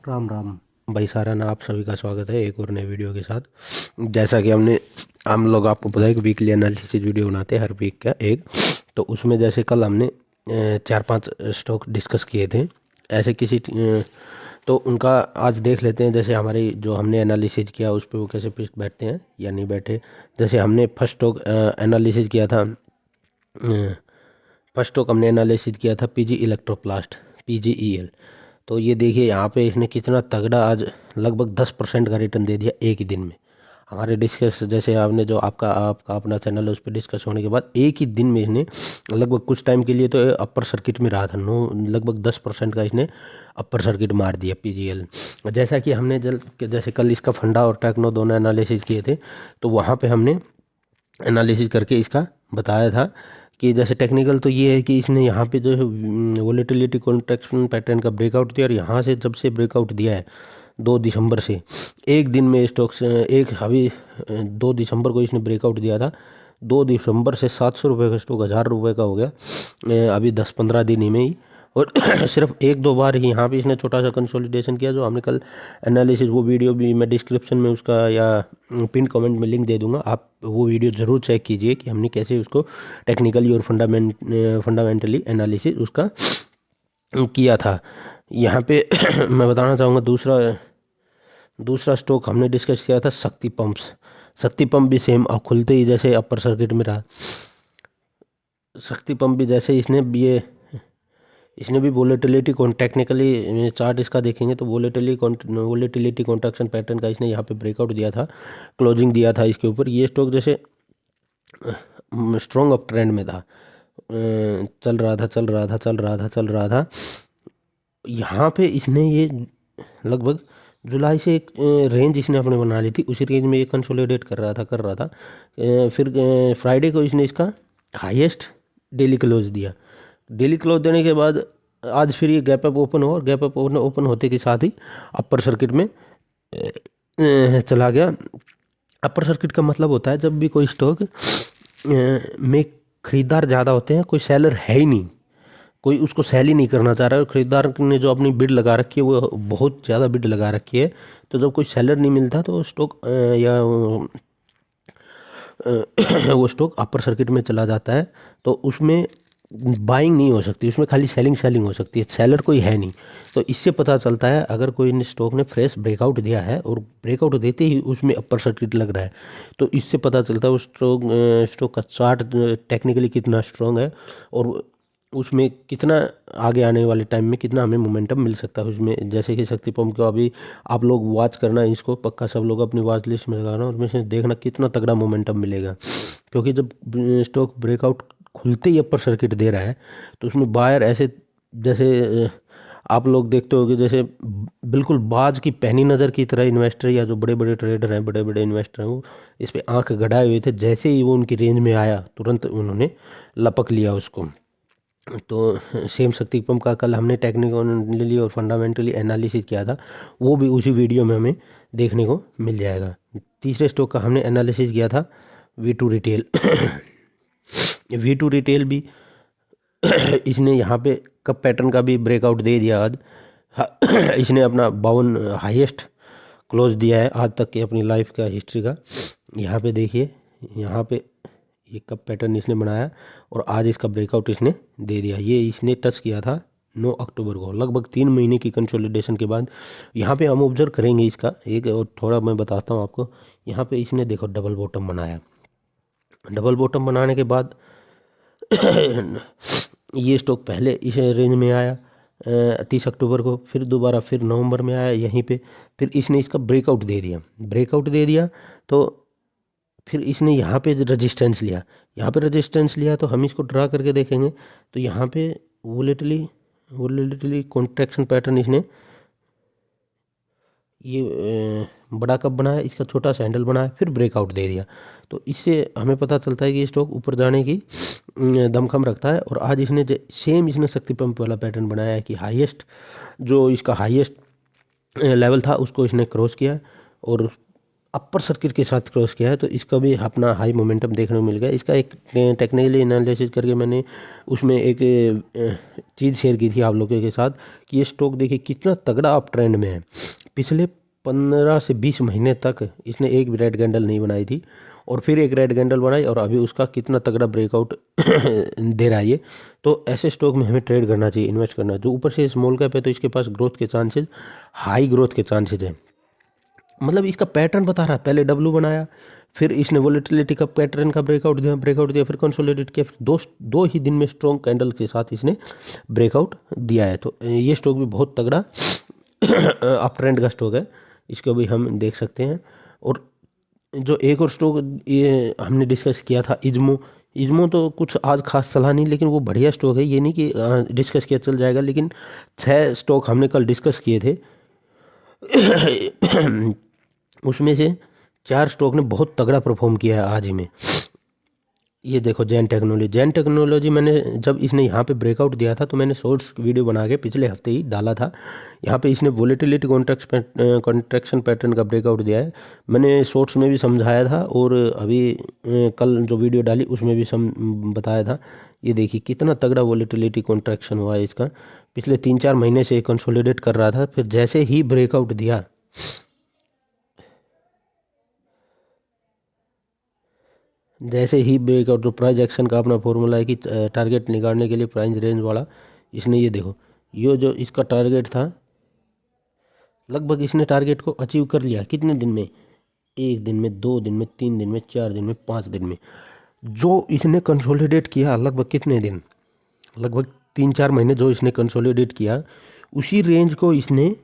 राम राम भाई सारा ना, आप सभी का स्वागत है एक और नए वीडियो के साथ। जैसा कि हम लोग आपको पता है कि वीकली एनालिसिस वीडियो बनाते हैं हर वीक का एक। तो उसमें जैसे कल हमने 4-5 स्टॉक डिस्कस किए थे ऐसे तो उनका आज देख लेते हैं। जैसे हमारी जो हमने एनालिसिस किया उस पर वो कैसे बैठते हैं या नहीं बैठे। जैसे हमने फर्स्ट स्टॉक एनालिसिस किया था, फर्स्ट स्टॉक हमने एनालिसिस किया था पीजी इलेक्ट्रोप्लास्ट, PGEL। तो ये देखिए यहाँ पे इसने कितना तगड़ा आज लगभग 10% का रिटर्न दे दिया एक ही दिन में। हमारे डिस्कस जैसे आपने जो आपका अपना चैनल है उस पर डिस्कस होने के बाद एक ही दिन में इसने लगभग कुछ टाइम के लिए तो अपर सर्किट में रहा था, लगभग 10% का इसने अपर सर्किट मार दिया PGL। जैसा कि हमने जैसे कल इसका फंडा और टेक्नो दोनों एनालिसिस किए थे, तो वहाँ पे हमने एनालिसिस करके इसका बताया था कि जैसे टेक्निकल तो ये है कि इसने यहाँ पे जो है वोलेटिलिटी कॉन्ट्रैक्शन पैटर्न का ब्रेकआउट दिया, और यहाँ से जब से ब्रेकआउट दिया है 2 दिसंबर से एक दिन में स्टॉक्स एक अभी 2 दिसंबर को इसने ब्रेकआउट दिया था। 2 दिसंबर से 700 रुपये का स्टॉक 1000 रुपये का हो गया अभी 10-15 दिन ही में ही। और सिर्फ 1-2 बार ही यहाँ पे इसने छोटा सा कंसोलिडेशन किया। जो हमने कल एनालिसिस, वो वीडियो भी मैं डिस्क्रिप्शन में उसका या पिन कमेंट में लिंक दे दूंगा, आप वो वीडियो ज़रूर चेक कीजिए कि हमने कैसे उसको टेक्निकली और फंडामेंटली एनालिसिस उसका किया था। यहाँ पे मैं बताना चाहूँगा दूसरा स्टॉक हमने डिस्कस किया था शक्ति पंप्स। शक्ति पंप भी सेम खुलते ही जैसे अपर सर्किट में रहा। शक्ति पंप भी जैसे इसने भी वोलेटिलिटी टेक्निकली चार्ट इसका देखेंगे तो वोलेटिलिटी कॉन्ट्रैक्शन पैटर्न का इसने यहाँ पे ब्रेकआउट दिया था, क्लोजिंग दिया था इसके ऊपर। ये स्टॉक जैसे स्ट्रॉन्ग अप ट्रेंड में था, चल रहा था। यहाँ पे इसने ये लगभग जुलाई से एक रेंज इसने अपने बना ली थी, उसी रेंज में ये कंसोलिडेट कर रहा था। फिर फ्राइडे को इसने इसका हाईएस्ट डेली क्लोज दिया। डेली क्लोज देने के बाद आज फिर ये गैप अप ओपन हुआ, और गैप अप ओपन होते के साथ ही अपर सर्किट में चला गया। अपर सर्किट का मतलब होता है जब भी कोई स्टॉक में खरीदार ज़्यादा होते हैं, कोई सेलर है ही नहीं, कोई उसको सेल ही नहीं करना चाह रहा है, और खरीदार ने जो अपनी बिड लगा रखी है वो बहुत ज़्यादा बिड लगा रखी है। तो जब कोई सेलर नहीं मिलता तो स्टॉक वो स्टॉक अपर सर्किट में चला जाता है। तो उसमें बाइंग नहीं हो सकती, उसमें खाली सेलिंग हो सकती है, सेलर कोई है नहीं। तो इससे पता चलता है अगर कोई स्टॉक ने फ्रेश ब्रेकआउट दिया है और ब्रेकआउट देते ही उसमें अपर सर्किट लग रहा है, तो इससे पता चलता है उस स्टॉक का चार्ट टेक्निकली कितना स्ट्रॉन्ग है, और उसमें कितना आगे आने वाले टाइम में कितना हमें मोमेंटम मिल सकता है उसमें। जैसे कि शक्ति पंप को अभी आप लोग वॉच करना, इसको पक्का सब लोग अपनी वॉच लिस्ट में लगाना, और उसमें से देखना कितना तगड़ा मोमेंटम मिलेगा। क्योंकि जब स्टॉक ब्रेकआउट खुलते ही अपर सर्किट दे रहा है तो उसमें बायर ऐसे जैसे आप लोग देखते हो कि जैसे बिल्कुल बाज की पैनी नज़र की तरह इन्वेस्टर या जो बड़े बड़े ट्रेडर हैं, बड़े बड़े इन्वेस्टर हैं, वो इस पर आंख गड़ाए हुए थे। जैसे ही वो उनकी रेंज में आया तुरंत उन्होंने लपक लिया उसको। तो सेम शक्ति पंप का कल हमने टेक्निकली और फंडामेंटली एनालिसिस किया था, वो भी उसी वीडियो में हमें देखने को मिल जाएगा। तीसरे स्टॉक का हमने एनालिसिस किया था V2 रिटेल। V2 रिटेल भी इसने यहाँ पे कप पैटर्न का भी ब्रेकआउट दे दिया आज। इसने अपना 52 हाईएस्ट क्लोज दिया है आज तक की अपनी लाइफ का हिस्ट्री का। यहाँ पे देखिए, यहाँ पे ये कप पैटर्न इसने बनाया और आज इसका ब्रेकआउट इसने दे दिया। ये इसने टच किया था 9 अक्टूबर को, लगभग 3 महीने की कंसोलिडेशन के बाद। यहाँ पे हम ऑब्जर्व करेंगे इसका एक और थोड़ा मैं बताता हूँ आपको। यहाँ पे इसने देखो डबल बॉटम बनाया, डबल बॉटम बनाने के बाद ये स्टॉक पहले इस रेंज में आया 30 अक्टूबर को, फिर दोबारा फिर नवंबर में आया यहीं पे, फिर इसने इसका ब्रेकआउट दे दिया। तो फिर इसने यहाँ पे रेजिस्टेंस लिया, तो हम इसको ड्रा करके देखेंगे तो यहाँ पे वोलेटिलिटी कॉन्ट्रैक्शन पैटर्न इसने ये बड़ा कप बनाया, इसका छोटा सा हैंडल बनाया, फिर ब्रेकआउट दे दिया। तो इससे हमें पता चलता है कि स्टॉक ऊपर जाने की दमखम रखता है। और आज इसने सेम इसने शक्ति पंप वाला पैटर्न बनाया है कि हाईएस्ट जो इसका हाईएस्ट लेवल था उसको इसने क्रॉस किया, और अपर सर्किट के साथ क्रॉस किया है, तो इसका भी अपना हाई मोमेंटम देखने को मिल गया। इसका एक टेक्निकली एनालिसिस करके मैंने उसमें एक चीज़ शेयर की थी आप लोगों के साथ कि ये स्टॉक देखिए कितना तगड़ा अप ट्रेंड में है। पिछले 15 से 20 महीने तक इसने एक भी रेड कैंडल नहीं बनाई थी, और फिर एक रेड कैंडल बनाई, और अभी उसका कितना तगड़ा ब्रेकआउट दे रहा है ये। तो ऐसे स्टॉक में हमें ट्रेड करना चाहिए, इन्वेस्ट करना है। जो ऊपर से स्मॉल कैप है तो इसके पास ग्रोथ के चांसेस, हाई ग्रोथ के चांसेस हैं। मतलब इसका पैटर्न बता रहा है, पहले डब्लू बनाया, फिर इसने वोलेटिलिटी का पैटर्न का ब्रेकआउट दिया, फिर कंसोलिडेट किया, फिर दो ही दिन में स्ट्रॉन्ग कैंडल के साथ इसने ब्रेकआउट दिया है। तो ये स्टॉक भी बहुत तगड़ा अप ट्रेंड का स्टॉक है, इसको भी हम देख सकते हैं। और जो एक और स्टॉक ये हमने डिस्कस किया था इज्मो तो कुछ आज खास सलाह नहीं, लेकिन वो बढ़िया स्टॉक है। ये नहीं कि डिस्कस किया चल जाएगा, लेकिन 6 स्टॉक हमने कल डिस्कस किए थे उसमें से 4 स्टॉक ने बहुत तगड़ा परफॉर्म किया है आज ही में। ये देखो जैन टेक्नोलॉजी मैंने जब इसने यहाँ पे ब्रेकआउट दिया था तो मैंने शॉर्ट्स वीडियो बना के पिछले हफ्ते ही डाला था। यहाँ पे इसने वोलेटिलिटी कॉन्ट्रैक्शन पैटर्न का ब्रेकआउट दिया है, मैंने शॉर्ट्स में भी समझाया था, और अभी कल जो वीडियो डाली उसमें भी बताया था। ये देखिए कितना तगड़ा वोलेटिलिटी कॉन्ट्रैक्शन हुआ है इसका। पिछले 3-4 महीने से कंसोलिडेट कर रहा था, फिर जैसे ही ब्रेकआउट दिया, जैसे ही ब्रेकआउट, जो प्राइस एक्शन का अपना फॉर्मूला है कि टारगेट निकालने के लिए प्राइस रेंज वाला, इसने ये देखो, ये जो इसका टारगेट था लगभग इसने टारगेट को अचीव कर लिया। कितने दिन में? 1 दिन में, 2 दिन में, 3 दिन में, 4 दिन में, 5 दिन में। जो इसने कंसोलिडेट किया लगभग कितने दिन, लगभग 3-4 महीने जो इसने कंसोलिडेट किया, उसी रेंज को इसने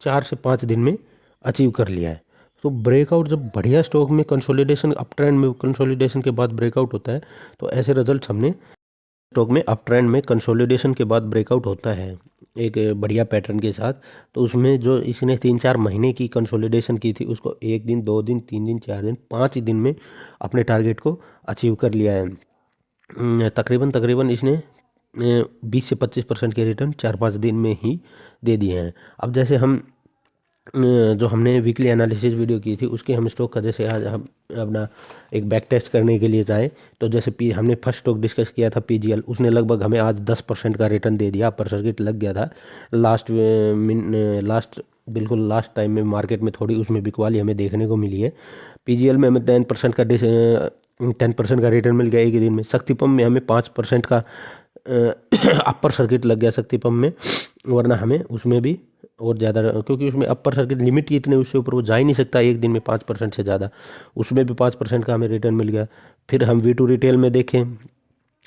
4 से 5 दिन में अचीव कर लिया है। तो ब्रेकआउट जब बढ़िया स्टॉक में कंसोलिडेशन, अप ट्रेंड में कंसोलिडेशन के बाद ब्रेकआउट होता है, तो ऐसे रिजल्ट्स हमने स्टॉक में अप ट्रेंड में कंसोलिडेशन के बाद ब्रेकआउट होता है एक बढ़िया पैटर्न के साथ, तो उसमें जो इसने 3-4 महीने की कंसोलिडेशन की थी उसको 1 दिन, 2 दिन, 3 दिन, 4 दिन, 5 दिन में अपने टारगेट को अचीव कर लिया है। तकरीबन इसने 20 से 25% के रिटर्न 4-5 दिन में ही दे दिए हैं। अब जैसे हम जो हमने वीकली एनालिसिस वीडियो की थी उसके हम स्टॉक का, जैसे आज हम अपना एक बैक टेस्ट करने के लिए जाए, तो जैसे हमने फर्स्ट स्टॉक डिस्कस किया था पीजीएल, उसने लगभग हमें आज 10% का रिटर्न दे दिया। अपर सर्किट लग गया था बिल्कुल लास्ट टाइम में मार्केट में थोड़ी उसमें बिकवाली हमें देखने को मिली है। पीजीएल में हमें 10% का रिटर्न मिल गया एक ही दिन में। शक्तिपंप में हमें 5% का अपर सर्किट लग गया शक्तिपंप में, वरना हमें उसमें भी और ज़्यादा, क्योंकि उसमें अपर सर्किट लिमिट ही इतने, उससे ऊपर वो जा ही नहीं सकता एक दिन में 5% से ज़्यादा, उसमें भी 5% का हमें रिटर्न मिल गया। फिर हम वी टू रिटेल में देखें,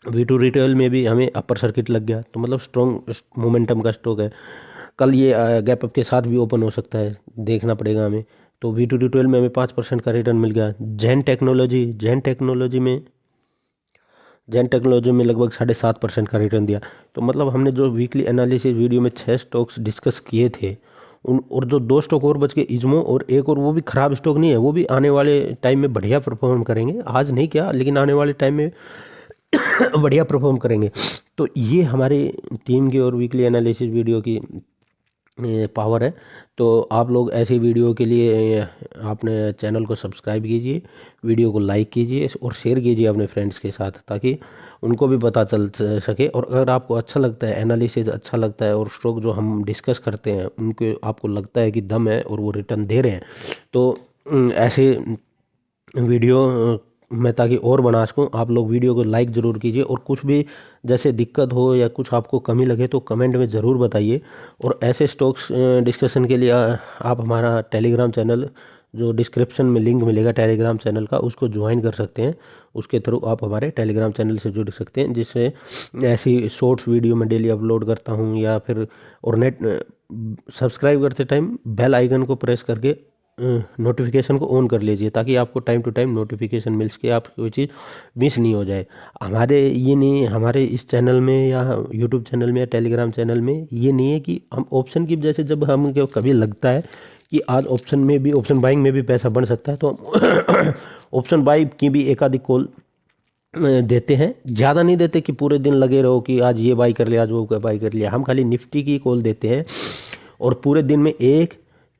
वी टू रिटेल में भी हमें अपर सर्किट लग गया। तो मतलब स्ट्रॉन्ग मोमेंटम का स्टॉक है। कल ये गैप अप के साथ भी ओपन हो सकता है, देखना पड़ेगा हमें। तो वी टू रिटेल में हमें 5% का रिटर्न मिल गया। जैन टेक्नोलॉजी में लगभग 7.5% का रिटर्न दिया। तो मतलब हमने जो वीकली एनालिसिस वीडियो में 6 स्टॉक्स डिस्कस किए थे उन, और जो 2 स्टॉक और बच के, इज्मो और एक और, वो भी ख़राब स्टॉक नहीं है, वो भी आने वाले टाइम में बढ़िया परफॉर्म करेंगे। आज नहीं क्या, लेकिन आने वाले टाइम में बढ़िया परफॉर्म करेंगे। तो ये हमारे टीम की और वीकली एनालिसिस वीडियो की पावर है। तो आप लोग ऐसे वीडियो के लिए अपने चैनल को सब्सक्राइब कीजिए, वीडियो को लाइक कीजिए और शेयर कीजिए अपने फ्रेंड्स के साथ, ताकि उनको भी पता चल सके। और अगर आपको अच्छा लगता है, एनालिसिस अच्छा लगता है, और स्टॉक जो हम डिस्कस करते हैं उनके आपको लगता है कि दम है और वो रिटर्न दे रहे हैं, तो ऐसे वीडियो मैं ताकि और बना सकूँ, आप लोग वीडियो को लाइक ज़रूर कीजिए। और कुछ भी जैसे दिक्कत हो या कुछ आपको कमी लगे तो कमेंट में ज़रूर बताइए। और ऐसे स्टॉक्स डिस्कशन के लिए आप हमारा टेलीग्राम चैनल, जो डिस्क्रिप्शन में लिंक मिलेगा टेलीग्राम चैनल का, उसको ज्वाइन कर सकते हैं। उसके थ्रू आप हमारे टेलीग्राम चैनल से जुड़ सकते हैं, जिससे ऐसी शॉर्ट्स वीडियो मैं डेली अपलोड करता हूँ। या फिर और सब्सक्राइब करते टाइम बेल आइकन को प्रेस करके नोटिफिकेशन को ऑन कर लीजिए, ताकि आपको टाइम टू टाइम नोटिफिकेशन मिल सके, आप कोई चीज़ मिस नहीं हो जाए। हमारे इस चैनल में या यूट्यूब चैनल में या टेलीग्राम चैनल में ये नहीं है कि हम ऑप्शन की, जैसे जब हम कभी लगता है कि आज ऑप्शन बाइंग में भी पैसा बन सकता है, तो हम ऑप्शन बाई की भी एक आधी कॉल देते हैं। ज़्यादा नहीं देते कि पूरे दिन लगे रहो कि आज ये बाई कर लिया, आज वो बाई कर लिया। हम खाली निफ्टी की कॉल देते हैं, और पूरे दिन में 1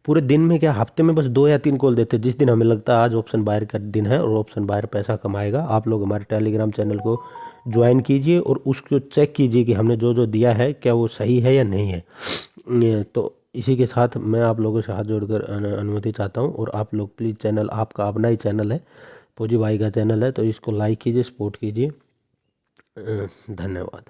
पूरे दिन में क्या, हफ्ते में बस 2 या 3 कॉल देते हैं। जिस दिन हमें लगता है आज ऑप्शन बायर का दिन है और ऑप्शन बायर पैसा कमाएगा, आप लोग हमारे टेलीग्राम चैनल को ज्वाइन कीजिए और उसको चेक कीजिए कि हमने जो जो दिया है क्या वो सही है या नहीं है। तो इसी के साथ मैं आप लोगों से हाथ जोड़कर अनुमति चाहता हूँ। और आप लोग प्लीज़, चैनल आपका अपना ही चैनल है, फौजी भाई का चैनल है, तो इसको लाइक कीजिए, सपोर्ट कीजिए। धन्यवाद।